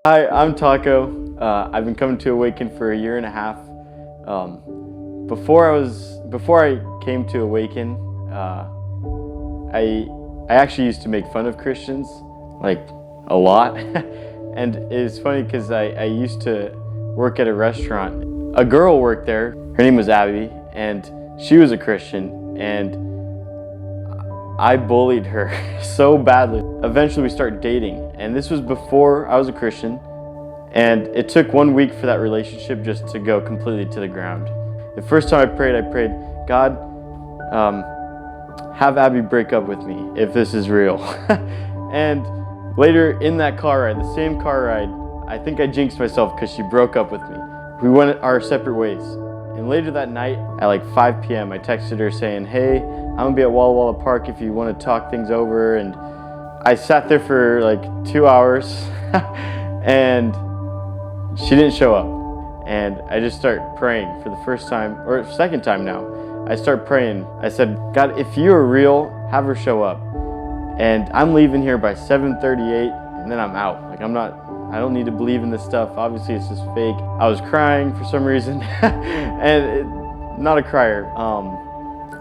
Hi, I'm Tako. I've been coming to Awaken for a year and a half. Before I came to Awaken, I actually used to make fun of Christians, like a lot. And it's funny because I used to work at a restaurant. A girl worked there. Her name was Abby, and she was a Christian, and I bullied her so badly. Eventually we started dating, and this was before I was a Christian, and it took 1 week for that relationship just to go completely to the ground. The first time I prayed, God, have Abby break up with me if this is real. And later in that car ride, the same car ride, I think I jinxed myself because she broke up with me. We went our separate ways. And later that night, at like 5 p.m., I texted her saying, hey, I'm gonna be at Walla Walla Park if you want to talk things over. And I sat there for like 2 hours and she didn't show up. And I just started praying for the first time, or second time now. I started praying. I said, God, if you are real, have her show up. And I'm leaving here by 7:38 and then I'm out. Like I don't need to believe in this stuff. Obviously it's just fake. I was crying for some reason and not a crier.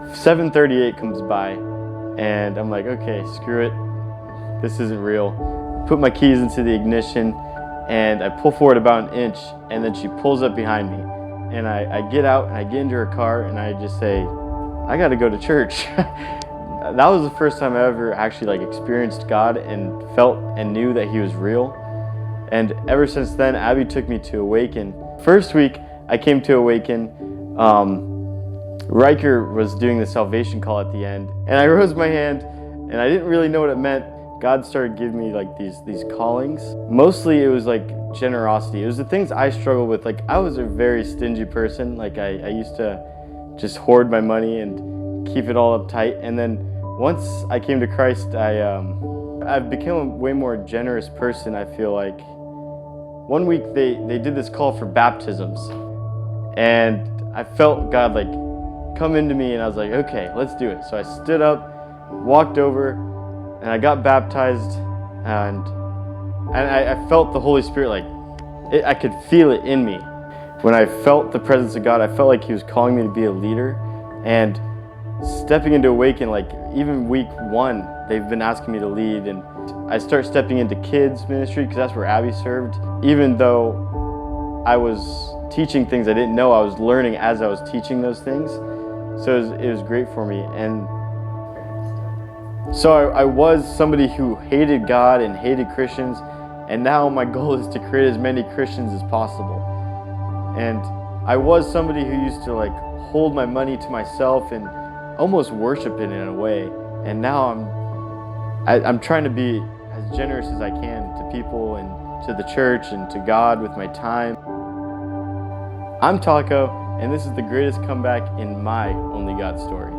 7:38 comes by and I'm like, okay, screw it. This isn't real. Put my keys into the ignition and I pull forward about an inch, and then she pulls up behind me. And I get out and I get into her car and I just say, I gotta go to church. That was the first time I ever actually experienced God and felt and knew that He was real. And ever since then, Abby took me to Awaken. First week I came to Awaken, Riker was doing the salvation call at the end, and I rose my hand and I didn't really know what it meant. God started giving me these callings. Mostly it was generosity. It was the things I struggled with. I was a very stingy person. I used to just hoard my money and keep it all uptight. And then once I came to Christ, I've become a way more generous person, I feel like. 1 week they did this call for baptisms, and I felt God come into me, and I was like, okay, let's do it. So I stood up, walked over, and I got baptized, and I felt the Holy Spirit, I could feel it in me. When I felt the presence of God, I felt like He was calling me to be a leader. And stepping into Awaken, even week 1, they've been asking me to lead, and I start stepping into kids ministry because that's where Abby served. Even though I was teaching things I didn't know, I was learning as I was teaching those things. So it was great for me. And so I was somebody who hated God and hated Christians, and now my goal is to create as many Christians as possible. And I was somebody who used to hold my money to myself and almost worship it in a way. And now I'm trying to be as generous as I can to people and to the church and to God with my time. I'm Tako, and this is the greatest comeback in my Only God story.